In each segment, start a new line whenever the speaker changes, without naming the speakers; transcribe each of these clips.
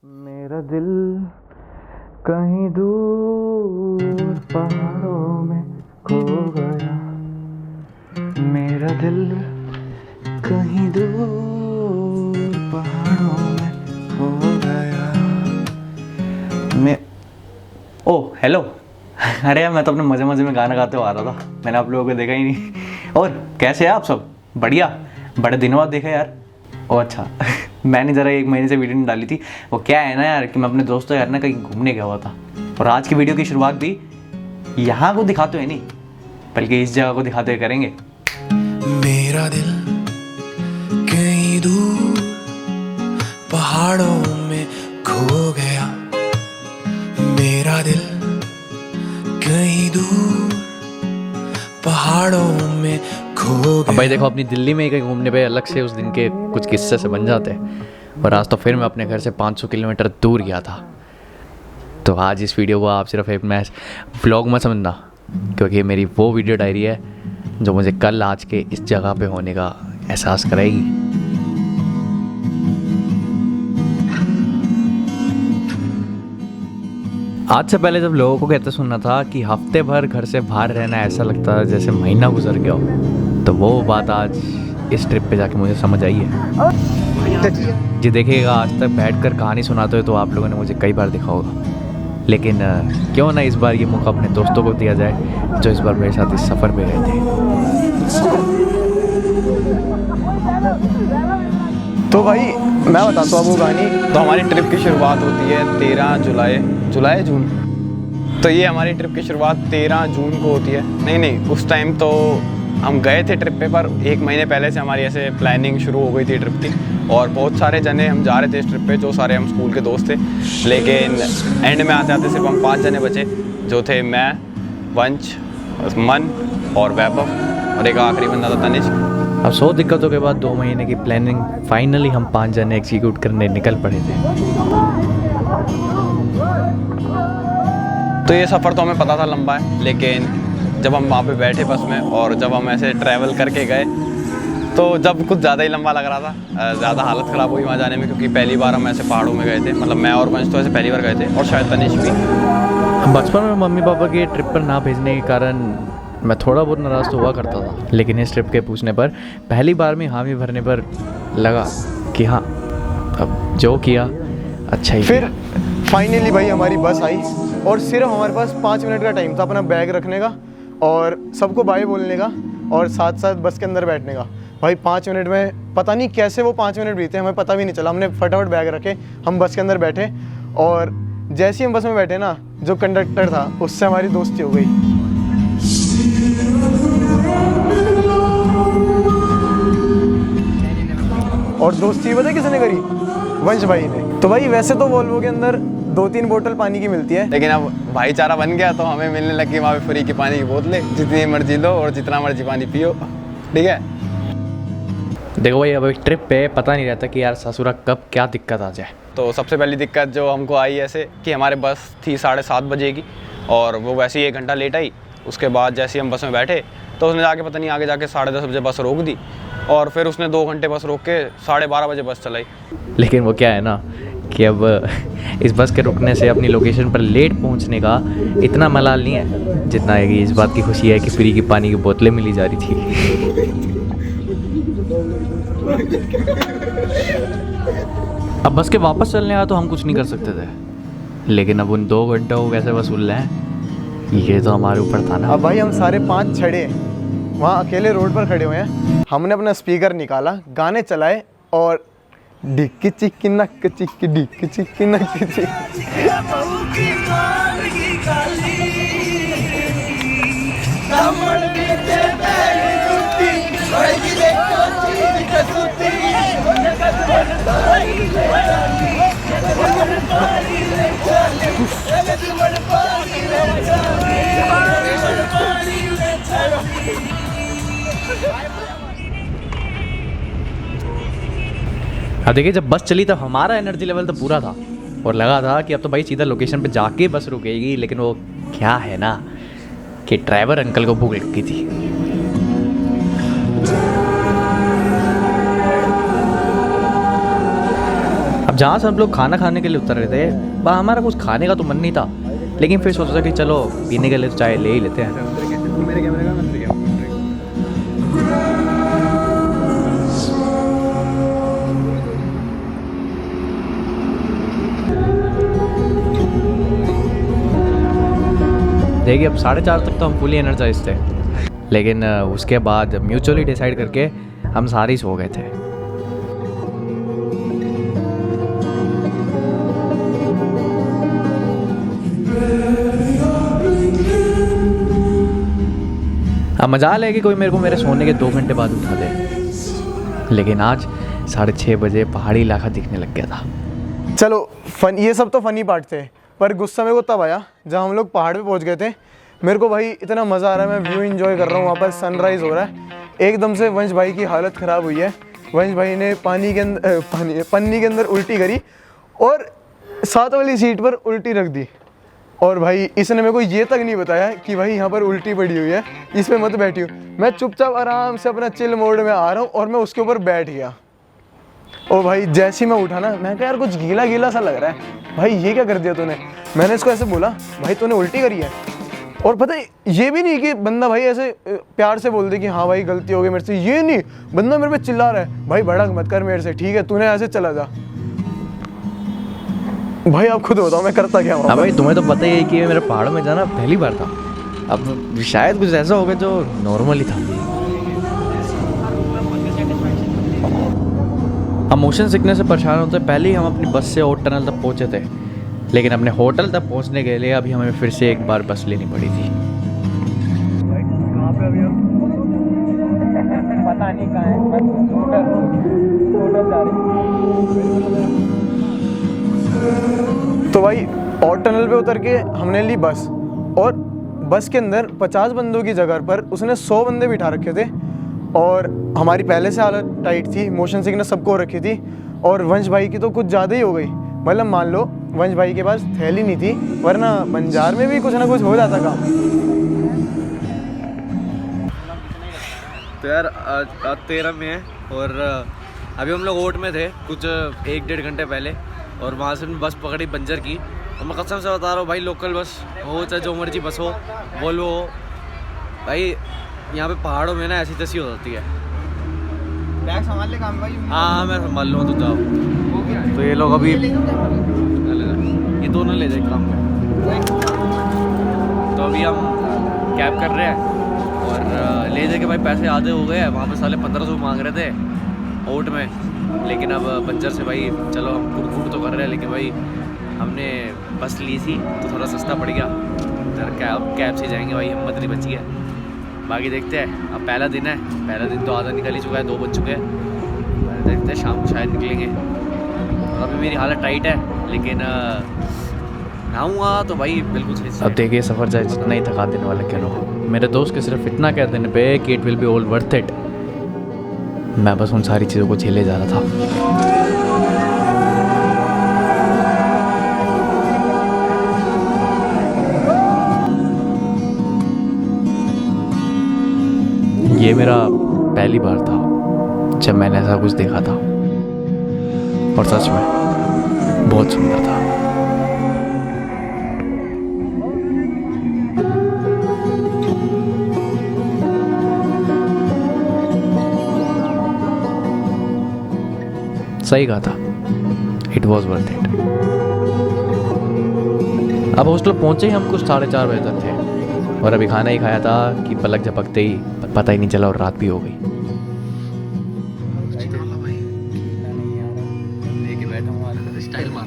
मेरा दिल कहीं दूर पहाड़ों में खो गया। मेरा दिल कहीं दूर पहाड़ों में खो गया। ओ हेलो। अरे यार, मैं तो अपने मज़े मज़े में गाना गाते हुए आ रहा था। मैंने आप लोगों को देखा ही नहीं। और कैसे हैं आप सब? बढ़िया। बड़े दिनों बाद देखा यार। ओ अच्छा। मैंने ज़रा 1 महीने से वीडियो नहीं डाली थी। वो क्या है ना यार कि मैं अपने दोस्तों यार ना कहीं घूमने गया हुआ था। और आज की वीडियो की शुरुआत भी यहाँ को दिखाते हुए नहीं, बल्कि इस जगह को दिखाते हुए करेंगे।
मेरा दिल कहीं दूर पहाड़ों में खो गया। मेरा दिल कहीं दूर पहाड़ों में खो गया।
अब भाई देखो, अपनी दिल्ली में ही कहीं घूमने पे अलग से उस दिन के कुछ किस्से से बन जाते हैं। और आज तो फिर मैं अपने घर से 500 किलोमीटर दूर गया था। तो आज इस वीडियो को आप सिर्फ एक मैं व्लॉग मत समझना, क्योंकि मेरी वो वीडियो डायरी है जो मुझे कल आज के इस जगह पे होने का एहसास कराएगी। आज से पहले जब लोगों को कहते सुनना था कि हफ्ते भर घर से बाहर रहना ऐसा लगता है जैसे महीना गुजर गया हो, तो वो बात आज इस ट्रिप पे जाके मुझे समझ आई है। जी देखिएगा, आज तक बैठकर कहानी सुनाते हुए तो आप लोगों ने मुझे कई बार देखा होगा, लेकिन क्यों ना इस बार ये मौका अपने दोस्तों को दिया जाए जो इस बार मेरे साथ इस सफ़र पे गए थे।
तो भाई मैं बताता हूँ आपको कहानी। तो हमारी ट्रिप की शुरुआत होती है 13 जून। तो ये हमारी ट्रिप की शुरुआत 13 जून को होती है। नहीं, उस टाइम तो हम गए थे ट्रिप पे, पर 1 महीने पहले से हमारी ऐसे प्लानिंग शुरू हो गई थी ट्रिप की। और बहुत सारे जने हम जा रहे थे इस ट्रिप पे, जो सारे हम स्कूल के दोस्त थे। लेकिन एंड में आते आते सिर्फ हम 5 जने बचे, जो थे मैं, वंश, मन और वैभव, और एक आखिरी बंदा था तनिष्क।
अब 100 दिक्कतों के बाद 2 महीने की प्लानिंग फाइनली हम 5 जने एग्जीक्यूट करने निकल पड़े थे।
तो ये सफ़र तो हमें पता था लंबा है, लेकिन जब हम वहाँ पे बैठे बस में और जब हम ऐसे ट्रैवल करके गए तो जब कुछ ज़्यादा ही लंबा लग रहा था। ज़्यादा हालत ख़राब हुई वहाँ जाने में, क्योंकि पहली बार हम ऐसे पहाड़ों में गए थे। मतलब मैं और वंश तो ऐसे पहली बार गए थे, और शायद तनिष्क भी।
बचपन में मम्मी पापा के ट्रिप पर ना भेजने के कारण मैं थोड़ा बहुत नाराज़ तो हुआ करता था, लेकिन इस ट्रिप के पूछने पर पहली बार में हामी भरने पर लगा कि हाँ, अब जो किया अच्छा ही
फिर फाइनली भाई हमारी बस आई, और सिर्फ हमारे पास 5 मिनट का टाइम था अपना बैग रखने का और सबको बाय बोलने का, और साथ साथ बस के अंदर बैठने का। भाई 5 मिनट में पता नहीं कैसे वो 5 मिनट बीते, हमें पता भी नहीं चला। हमने फटाफट बैग रखे, हम बस के अंदर बैठे, और जैसे ही हम बस में बैठे ना, जो कंडक्टर था उससे हमारी दोस्ती हो गई। और दोस्ती पता है किसने करी? वंश भाई ने। तो भाई वैसे तो वोल्वो के अंदर 2-3 बोतल पानी की मिलती है, लेकिन अब भाईचारा बन गया तो हमें मिलने लगी वहाँ पे फ्री की पानी की बोतलें। जितनी मर्जी लो और जितना मर्जी पानी पियो, ठीक है।
देखो भाई, अब एक ट्रिप पे पता नहीं रहता कि यार ससुरा कब क्या दिक्कत आ जाए।
तो सबसे पहली दिक्कत जो हमको आई ऐसे कि हमारे बस थी 7:30 बजे की, और वो वैसे ही 1 घंटा लेट आई। उसके बाद जैसे ही हम बस में बैठे तो उसने जाके पता नहीं आगे जाके 10:30 बजे बस रोक दी, और फिर उसने 2 घंटे बस रोक के 12:30 बजे बस चलाई।
लेकिन वो क्या है ना कि अब इस बस के रुकने से अपनी लोकेशन पर लेट पहुंचने का इतना मलाल नहीं है जितना है कि इस बात की खुशी है कि फ्री की पानी की बोतलें मिली जा रही थी। अब बस के वापस चलने का तो हम कुछ नहीं कर सकते थे, लेकिन अब उन 2 घंटों को कैसे वसूल लें ये तो हमारे ऊपर था ना।
अब भाई हम सारे 5 छड़े वहाँ अकेले रोड पर खड़े हुए हैं। हमने अपना स्पीकर निकाला, गाने चलाए, और डिक्की चिक्की नक चिक्की डिक्की चिक्की नक चिक्की।
अब देखिए, जब बस चली तब हमारा एनर्जी लेवल तो पूरा था और लगा था कि अब तो भाई सीधा लोकेशन पे जाके बस रुकेगी। लेकिन वो क्या है ना कि ड्राइवर अंकल को भूख लगी थी। अब अब जहाँ से हम लोग खाना खाने के लिए उतर रहे थे वहाँ हमारा कुछ खाने का तो मन नहीं था, लेकिन फिर सोचा कि चलो पीने के लिए तो चाय ले ही लेते हैं।
मेरे कैमरे का मंदिर क्या
देखिए अब 4:30 तक तो हम फुली एनर्जाइज थे, लेकिन उसके बाद म्यूचुअली डिसाइड करके हम सारे ही सो गए थे। अब मजाल है कि कोई मेरे को मेरे सोने के 2 घंटे बाद उठा दे, लेकिन आज 6:30 बजे पहाड़ी इलाका दिखने लग गया था।
चलो फन, ये सब तो फ़नी पार्ट थे, पर गुस्सा मेरे को तब आया जब हम लोग पहाड़ पे पहुंच गए थे। मेरे को भाई इतना मज़ा आ रहा है, मैं व्यू एंजॉय कर रहा हूँ, वहाँ पर सनराइज़ हो रहा है। एकदम से वंश भाई की हालत ख़राब हुई है। वंश भाई ने पन्नी के अंदर उल्टी करी और 7 वाली सीट पर उल्टी रख दी। और भाई इसने मेरे को ये तक नहीं बताया कि भाई यहाँ पर उल्टी पड़ी हुई है, इस पर मत बैठी हो। मैं चुपचाप आराम से अपना चिल मोड में आ रहा हूँ और मैं उसके ऊपर बैठ गया। और भाई जैसे ही मैं उठा ना, मैं कहा यार कुछ गीला गीला सा लग रहा है, भाई ये क्या कर दिया तूने। मैंने इसको ऐसे बोला, भाई तूने उल्टी करी है। और पता है ये भी नहीं कि बंदा भाई ऐसे प्यार से बोल दे कि हाँ भाई गलती हो गई मेरे से, ये नहीं, बंदा मेरे पे चिल्ला रहा है, भाई भड़क मत कर मेरे से, ठीक है तूने ऐसे चला जा। भाई आप खुद बताओ मैं करता क्या हूँ।
हाँ भाई तुम्हें तो पता ही है कि मेरा पहाड़ों में जाना पहली बार था। अब शायद कुछ ऐसा हो गया जो नॉर्मल ही था। हम मोशन सिकनेस से परेशान होते पहले ही हम अपनी बस से और टनल तक पहुंचे थे, लेकिन अपने होटल तक पहुंचने के लिए अभी हमें फिर से एक बार बस लेनी पड़ी थी।
पता नहीं कहाँ है, मैं होटल जा रही हूँ। तो भाई और टनल पे उतर के हमने ली बस, और बस के अंदर 50 बंदों की जगह पर उसने 100 बंदे बिठा रखे थे। और हमारी पहले से हालत टाइट थी, मोशन सिकनेस सबको हो रखी थी, और वंश भाई की तो कुछ ज़्यादा ही हो गई। मतलब मान लो वंश भाई के पास थैली नहीं थी, वरना बंजार में भी कुछ ना कुछ हो जाता काम।
तो यार आज 13 में है और अभी हम लोग ओट में थे कुछ 1-1.5 घंटे पहले, और वहाँ से बस पकड़ी बंजर की। और मैं कसम से बता रहा हूँ भाई, लोकल बस हो चाहे जो मर्जी बस हो, वोल्वो हो, भाई यहाँ पे पहाड़ों में ना ऐसी तैसी हो जाती है।
बैग संभाल ले काम भाई।
हाँ मैं संभाल लूँ, तो जाओ। तो ये लोग अभी ये दोनों ले जाए काम में। तो अभी हम कैब कर रहे हैं और ले जाके भाई पैसे आधे हो गए हैं। वहाँ पे साले 1500 मांग रहे थे ओट में, लेकिन अब बंजर से भाई चलो हम कुड़ तो कर रहे हैं, लेकिन भाई हमने बस ली थी तो थोड़ा सस्ता पड़ गया। कैब से जाएंगे भाई, हिम्मत नहीं बची है। बाकी देखते हैं, अब पहला दिन है, पहला दिन तो आधा निकल ही चुका है, 2 बज चुके हैं। देखते हैं शाम को शायद निकलेंगे। और अभी मेरी हालत टाइट है, लेकिन नहाऊंगा तो भाई बिल्कुल सही। अब देखिए सफ़र चाहे जितना ही थका देने वाला क्यों हो, मेरे दोस्त के सिर्फ इतना कह देने पे कि it will be all worth it, मैं बस उन सारी चीज़ों को झेले जा रहा था। ये मेरा पहली बार था जब मैंने ऐसा कुछ देखा था, और सच में बहुत सुंदर था। सही कहा था, इट वॉज वर्थ इट। अब हॉस्टल पहुंचे ही हम कुछ 4:30 बजे तक थे, और अभी खाना ही खाया था कि पलक झपकते ही पता ही नहीं चला और रात भी हो गई।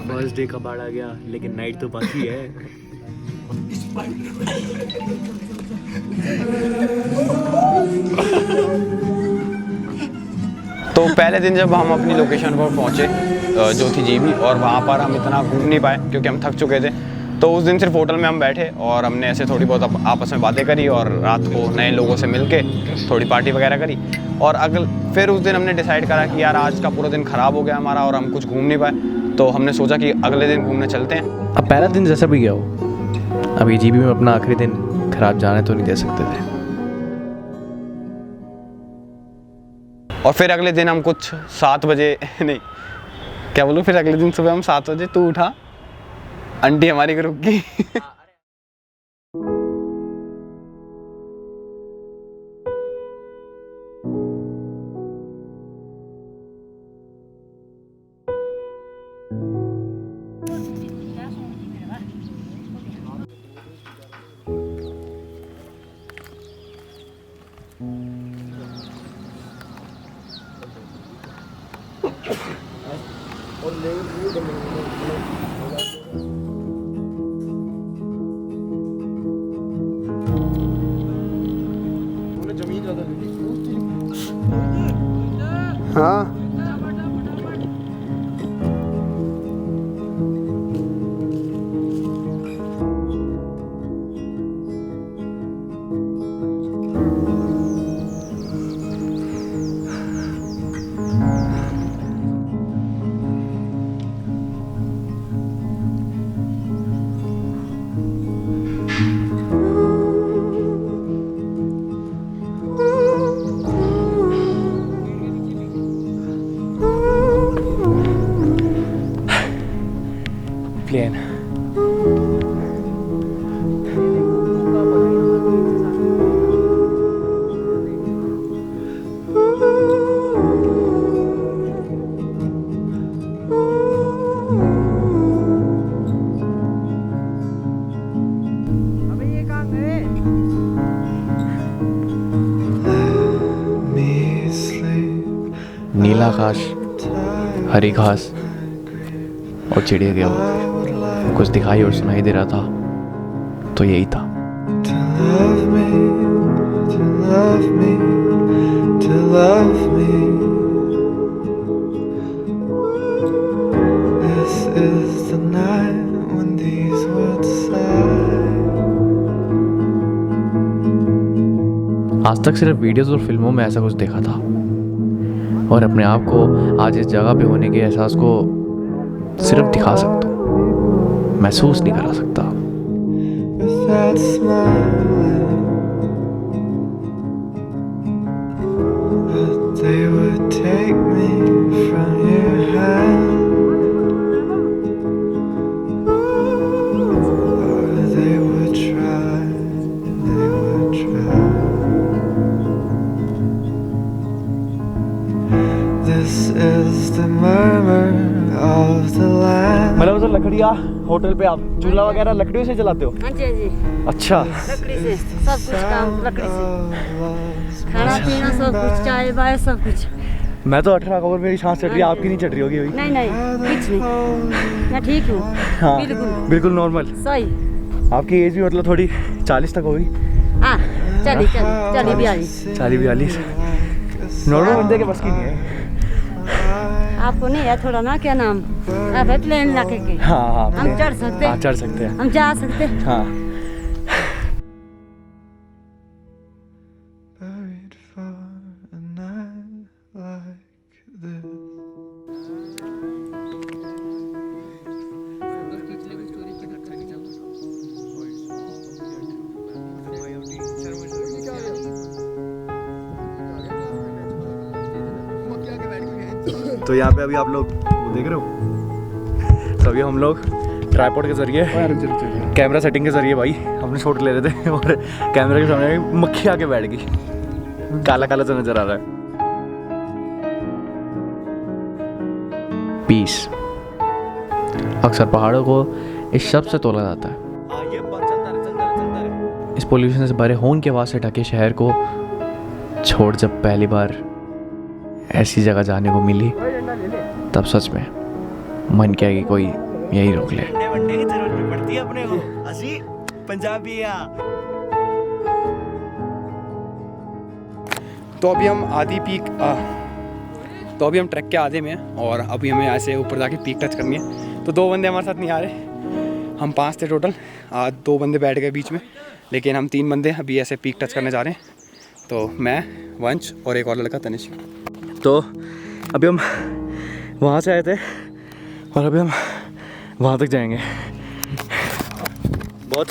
फर्स्ट डे का बाढ़ आ गया, लेकिन नाइट तो बाकी है।
तो पहले दिन जब हम अपनी लोकेशन पर पहुँचे जो थी जीबी, और वहाँ पर हम इतना घूम नहीं पाए क्योंकि हम थक चुके थे। तो उस दिन सिर्फ होटल में हम बैठे और हमने ऐसे थोड़ी बहुत आपस में बातें करी, और रात को नए लोगों से मिलके थोड़ी पार्टी वगैरह करी। और फिर उस दिन हमने डिसाइड करा कि यार आज का पूरा दिन ख़राब हो गया हमारा और हम कुछ घूम नहीं पाए, तो हमने सोचा कि अगले दिन घूमने चलते हैं।
अब पहला दिन जैसा भी गया हो, अब ये जीबी में अपना आखिरी दिन खराब जाने तो नहीं दे सकते थे।
और फिर अगले दिन हम कुछ 7 बजे नहीं क्या बोलूँ, फिर अगले दिन सुबह हम 7 बजे तू उठा, आंटी हमारी को रुक गई। हाँ
प्लेन। नीला आकाश, हरी घास और चिड़िया के आवाज, कुछ दिखाई और सुनाई दे रहा था तो यही था।
To love me, to love me, to love me. This is the night when these words sigh.
आज तक सिर्फ वीडियोस और फिल्मों में ऐसा कुछ देखा था और अपने आप को आज इस जगह पे होने के एहसास को सिर्फ दिखा सकता हूँ, महसूस नहीं करा सकता।
Without smiling, but they would take me from your hand, or they would try, they would try. This is the murmur of the land.
मतलब सर लकड़ियाँ होटल पे आप चूल्हा वगैरह लकड़ियों से जलाते हो?
हाँ जी हाँ जी,
अच्छा,
लकड़ी से सब कुछ काम लकड़ी से, खाना पीना सब कुछ, चाय बाय सब कुछ।
मैं तो 18 कवर मेरी सांस चढ़ रही है, आपकी नहीं चढ़ रही होगी अभी?
नहीं नहीं कुछ नहीं, मैं ठीक हूँ
हाँ
बिल्कुल
बिल्कुल नॉर्मल।
सही।
आपकी एज भी मतलब थोड़ी 40 तक होगी?
हाँ चली चली चली भी आई।
40-42 नॉर्मल बंदे के बस की नहीं है।
आपको नहीं है थोड़ा ना, क्या नाम अब है प्लेन इलाके के,
हाँ हाँ
हम चढ़ सकते
हाँ चढ़ सकते हैं
हम जा सकते।
हाँ।
Buried for a night like this.
तो यहाँ पे अभी आप लोग वो देख रहे हो, तो अभी हम लोग ट्राइपॉड के जरिए कैमरा सेटिंग के जरिए भाई हमने शॉट ले रहे थे और कैमरे के सामने मक्खी आके बैठ गई, काला काला सा नजर आ रहा है।
पीस अक्सर पहाड़ों को इस शब्द से तोला जाता है। इस पोल्यूशन से भरे होन के आवाज से ढके शहर को छोड़ जब पहली बार ऐसी जगह जाने को मिली तब सच में मन किया कि कोई यही रोक ले।
तो अभी हम आधी पीक तो अभी हम ट्रैक के आधे में हैं और अभी हमें ऐसे ऊपर जाके पीक टच करनी है। तो 2 बंदे हमारे साथ नहीं आ रहे, हम 5 थे टोटल, 2 बंदे बैठ गए बीच में, लेकिन हम 3 बंदे अभी ऐसे पीक टच करने जा रहे हैं। तो मैं, वंश और एक और लड़का तनिष्क।
तो अभी हम वहाँ से आए थे और अभी हम वहाँ तक जाएंगे। बहुत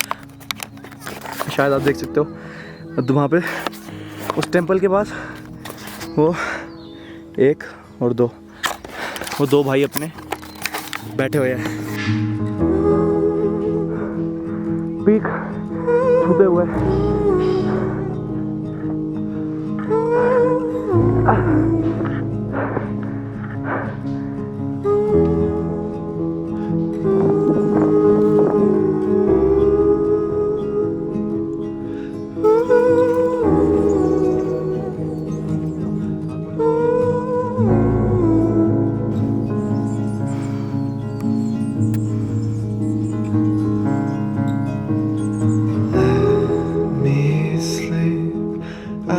शायद आप देख सकते हो तो वहाँ पे उस टेंपल के पास वो 1 और 2 भाई अपने
बैठे हुए हैं, पीक छुपे हुए।
Me sleep. I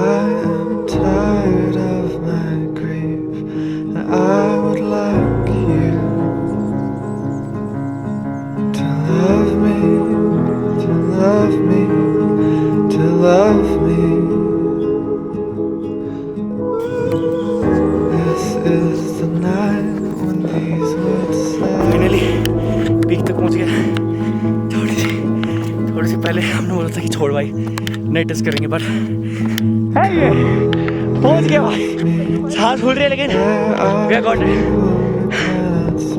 am tired of my grief, and I would like you to love me, to love me, to love me. This is the night when these words say.
Finally peak तक पहुंच गया। थोड़ी सी पहले हमने बोला था कि छोड़ भाई नहीं टच करेंगे, पर है ये पहुंच गया भाई। सांस फूल रही है लेकिन वी आर गॉट इट,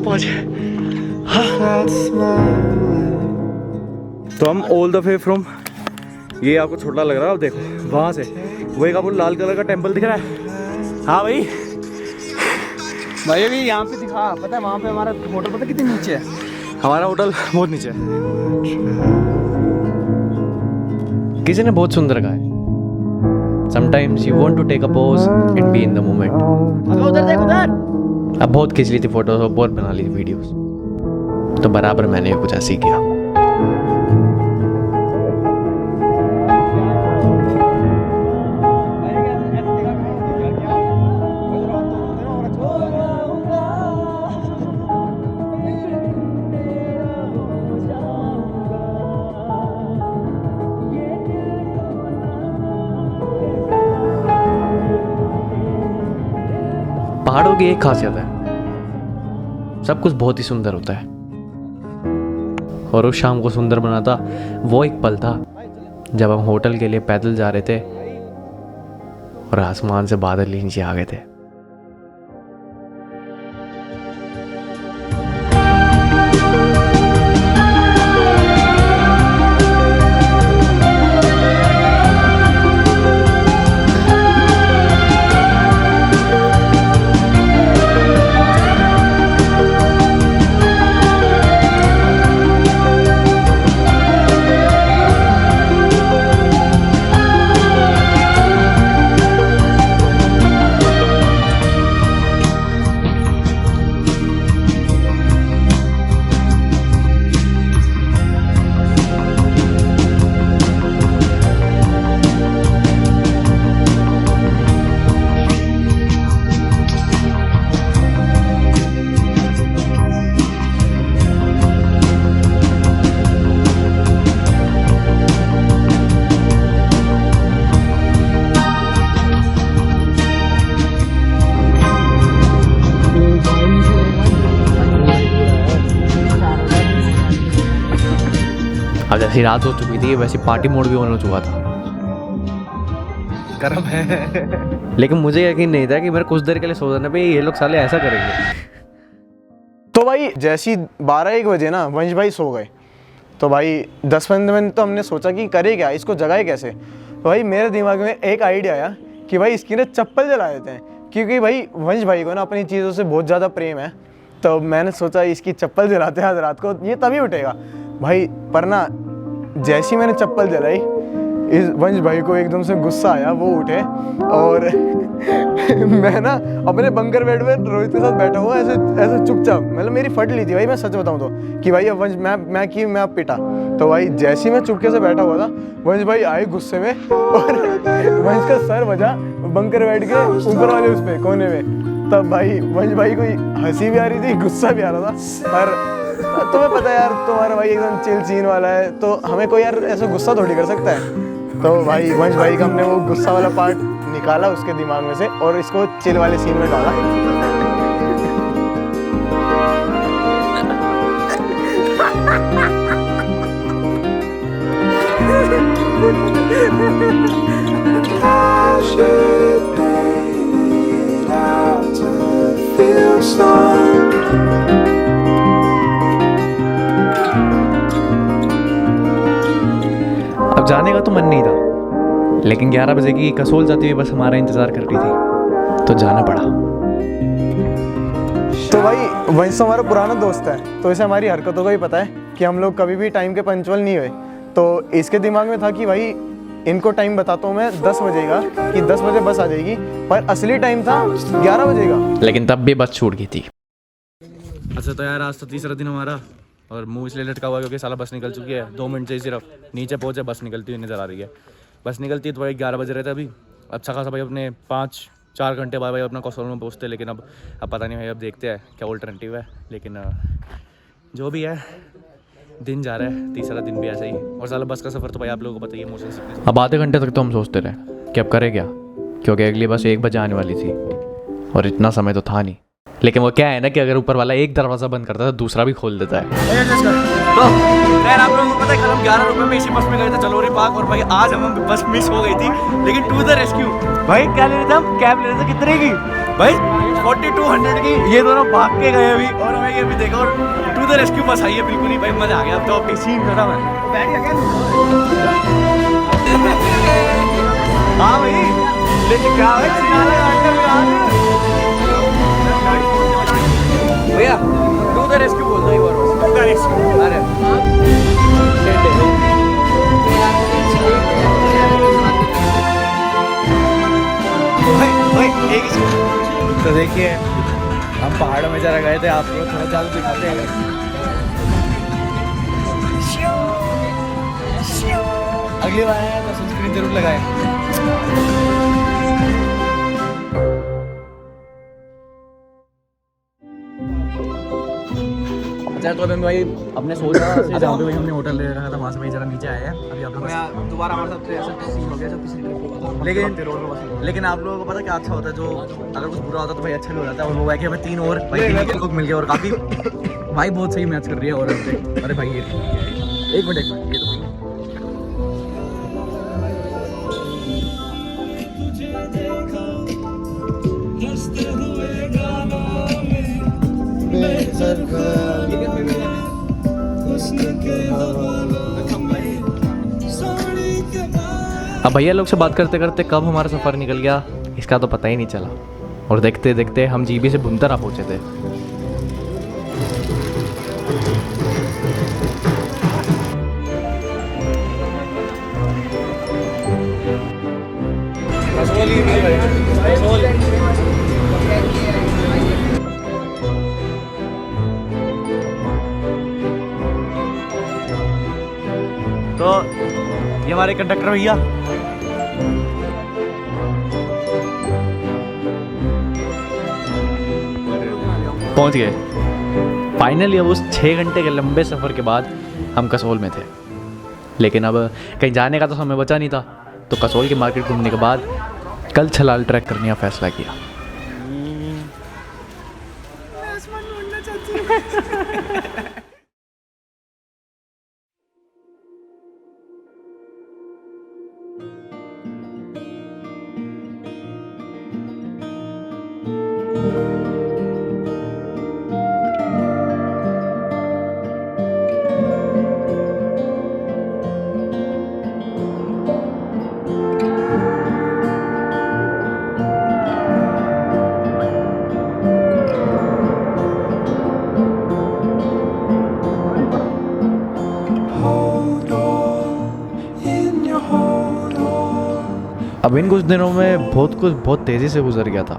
पहुंच गए।
That smile.
तो हम ऑल द वे फ्रॉम, ये आपको छोटा लग रहा है, अब देखो वहाँ से वो एक आपको लाल कलर का टेम्पल दिख रहा है। हाँ भाई
भाई अभी यहाँ पे दिखा, पता है वहाँ पे हमारा होटल पता कितनी नीचे है?
हमारा होटल बहुत नीचे है। किसी ने बहुत सुंदर कहा है, sometimes you want to take a pause and be in the moment. उधर देख उधर। अब बहुत खींच ली थी फोटोज और बहुत बना ली थी वीडियोस, तो बराबर मैंने कुछ ऐसे ही किया। पहाड़ों की एक खासियत है, सब कुछ बहुत ही सुंदर होता है, और उस शाम को सुंदर बनाता वो एक पल था जब हम होटल के लिए पैदल जा रहे थे और आसमान से बादल नीचे आ गए थे। अब जैसी रात हो चुकी थी वैसे पार्टी मोड भी ऑन हो चुका था।
गर्म है
लेकिन मुझे यकीन नहीं था कि मेरे कुछ देर के लिए सोच रहे भाई ये लोग साले ऐसा करेंगे।
तो भाई जैसी 12-1 बजे ना वंश भाई सो गए, तो भाई 10-15 मिनट तो हमने सोचा कि करे क्या, इसको जगाए कैसे। तो भाई मेरे दिमाग में एक आइडिया आया कि भाई इसकी ना चप्पल जला देते हैं, क्योंकि भाई वंश भाई को ना अपनी चीज़ों से बहुत ज़्यादा प्रेम है। तो मैंने सोचा इसकी चप्पल जलाते हैं आज रात को, ये तभी उठेगा भाई। पर ना जैसी मैंने चप्पल जलाई, इस वंश भाई को एकदम से गुस्सा आया, वो उठे और मैं ना अपने बंकर बेड में रोहित के साथ बैठा हुआ ऐसे ऐसे चुपचाप, मतलब मेरी फट ली थी भाई, मैं सच बताऊं तो, कि भाई अब वंश मैं अब पिटा। तो भाई जैसे ही मैं चुपके से बैठा हुआ था, वंश भाई आए गुस्से में और वंश का सर बजा बंकर बेड के ऊपर वाले उस पे कोने में। तब भाई वंश भाई को हंसी भी आ रही थी, गुस्सा भी आ रहा था। पर तुम्हें पता है यार, तुम्हारा भाई एकदम चिल सीन वाला है, तो हमें कोई यार ऐसा गुस्सा थोड़ी कर सकता है। तो भाई वंश भाई का हमने वो गुस्सा वाला पार्ट निकाला उसके दिमाग में से और इसको चिल वाले सीन में डाला।
I should be out to feel some.
जाने का तो मन नहीं था, लेकिन 11 बजे की कसोल जाती हुई बस हमारा इंतज़ार कर रही थी, तो जाना पड़ा।
तो भाई वंश तो हमारा पुराना दोस्त है, तो इसे हमारी हरकतों का ही पता है कि हम लोग कभी भी टाइम के पंचुअल नहीं हुए। तो इसके दिमाग में था कि भाई इनको टाइम बताता हूँ मैं 10 बजे का, कि 10 बजे बस आ जाएगी, पर असली टाइम था 11 बजे का।
लेकिन तब भी बस छूट गई थी। अच्छा तो यार आज तो तीसरा दिन हमारा, और मुंह इसलिए लटका हुआ क्योंकि साला बस निकल चुकी है। 2 मिनट से ही सिर्फ नीचे पहुंचे बस निकलती हुई नज़र आ रही है। बस निकलती है तो भाई 11 बजे रहते अभी। अच्छा खासा भाई अपने 5-4 घंटे बाद भाई अपना कसौल में पहुँचते, लेकिन अब पता नहीं भाई, अब देखते हैं क्या ऑल्टरनेटिव है। लेकिन जो भी है दिन जा रहा है, तीसरा दिन भी ऐसा ही। और साला बस का सफ़र तो भाई आप लोगों को पता ही है, मोशन सिकनेस। अब आधे घंटे तक तो हम सोचते रहे कि अब करें क्या, क्योंकि अगली बस 1 बजे आने वाली थी और इतना समय तो था नहीं। लेकिन वो क्या है ना कि अगर ऊपर वाला एक दरवाज़ा बंद करता है तो दूसरा भी खोल देता है। तो खैर आप लोगों को पता है कल हम 11 रुपये में इसी बस में गए थे जलोरी पार्क, और भाई आज हम बस मिस हो गई थी। लेकिन टू द रेस्क्यू भाई क्या ले रहे थे हम, कैब ले रहे थे कितने की भाई 4200 की। ये दोनों भाग के गए अभी, और हमें ये भी देखा, और टू द रेस्क्यू बस आई है बिल्कुल ही भाई मजा आ गया। अब तो अपनी सीन खड़ा है। हाँ भाई लेकिन क्या भैया टू द रेस्क्यू बोल दो एक बार बस। To the rescue. अरे तो देखिए हम पहाड़ों में जरा गए थे, आप लोग थोड़ा ज़्यादा दिखाते हैं। अगली बार आए तो सनस्क्रीन जरूर लगाए। अच्छा तो अभी भाई अपने सोचा से जहाँ पे भाई हमने होटल ले रखा था वहाँ से भाई जरा नीचे आए हैं। अभी आप लोग दोबारा हमारे साथ ऐसा सीन हो गया जब पिछली ट्रिप को, लेकिन आप लोगों को पता क्या अच्छा होता है, जो अगर कुछ बुरा होता है तो भाई अच्छा भी हो जाता है। और वो है कि हमें 3 और भाई 3 लोग मिल गए और काफ़ी भाई बहुत सही मैच कर रही है। और अरे भाई ये एक मिनट ये तो अब भैया लोग से बात करते करते कब हमारा सफ़र निकल गया इसका तो पता ही नहीं चला, और देखते देखते हम जीबी से भुंतरा पहुंचे थे। तो ये हमारे कंडक्टर भैया पहुंच गए फाइनली। अब उस 6 घंटे के लंबे सफ़र के बाद हम कसोल में थे, लेकिन अब कहीं जाने का तो समय बचा नहीं था। तो कसोल की मार्केट घूमने के बाद कल छलाल ट्रैक करने का फैसला किया। अब इन कुछ दिनों में बहुत कुछ बहुत तेज़ी से गुजर गया था,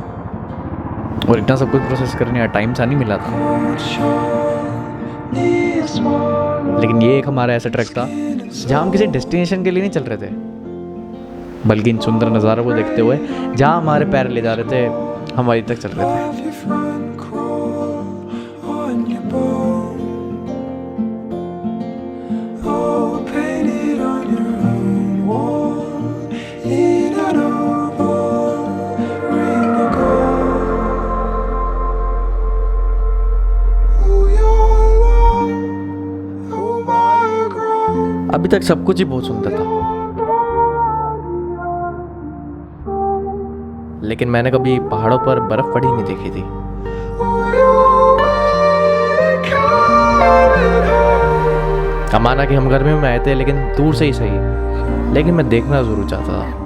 और इतना सब कुछ प्रोसेस करने का टाइम सा नहीं मिला था। लेकिन ये एक हमारा ऐसा ट्रैक था जहाँ हम किसी डेस्टिनेशन के लिए नहीं चल रहे थे, बल्कि इन सुंदर नज़ारों को देखते हुए जहाँ हमारे पैर ले जा रहे थे हम वहीं तक चल रहे थे। अभी तक सब कुछ ही बहुत सुंदर था, लेकिन मैंने कभी पहाड़ों पर बर्फ पड़ी नहीं देखी थी। माना कि हम गर्मी में आए थे, लेकिन दूर से ही सही, लेकिन मैं देखना ज़रूर चाहता था।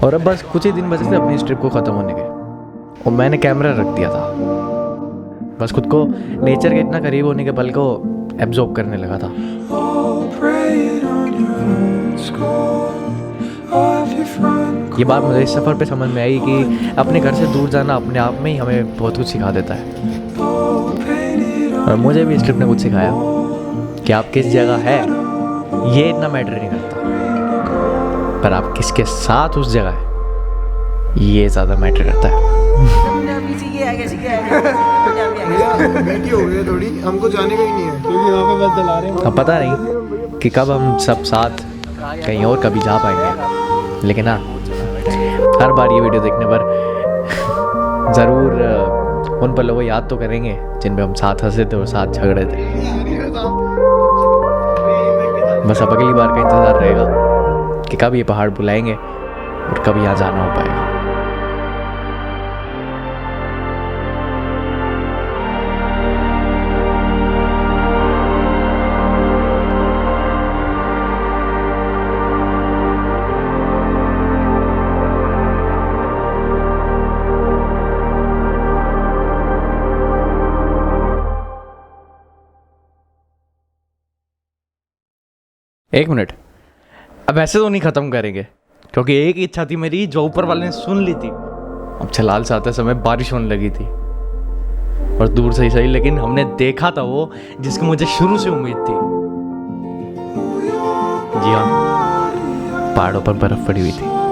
और अब बस कुछ ही दिन बचे थे अपनी इस ट्रिप को ख़त्म होने के, और मैंने कैमरा रख दिया था। बस खुद को नेचर के इतना करीब होने के पल को एब्जॉर्ब करने लगा था। ये बात मुझे इस सफ़र पे समझ में आई कि अपने घर से दूर जाना अपने आप में ही हमें बहुत कुछ सिखा देता है। और मुझे भी इस ट्रिप ने कुछ सिखाया कि आप किस जगह है ये इतना मैटर नहीं करता, पर आप किसके साथ उस जगह है ये ज़्यादा मैटर करता है।
मीठी हो गई है थोड़ी, हमको जाने का ही नहीं है क्योंकि वहाँ पे बस दिला रहे हैं।
अब पता नहीं कि कब हम सब साथ कहीं और कभी जा पाएंगे, लेकिन हाँ, हर बार ये वीडियो देखने पर ज़रूर उन पलों को याद तो करेंगे जिन पे हम साथ हंसे थे और साथ झगड़े थे। बस अब अगली बार का इंतज़ार रहेगा कि कब ये पहाड़ बुलाएंगे और कब यहाँ जाना हो पाएगा। एक मिनट, अब ऐसे तो नहीं ख़त्म करेंगे, क्योंकि एक ही इच्छा थी मेरी जो ऊपर वाले ने सुन ली थी। अब छलाल से आते समय बारिश होने लगी थी, और दूर से ही सही लेकिन हमने देखा था वो जिसकी मुझे शुरू से उम्मीद थी। जी हाँ, पहाड़ों पर बर्फ़ पड़ी हुई थी।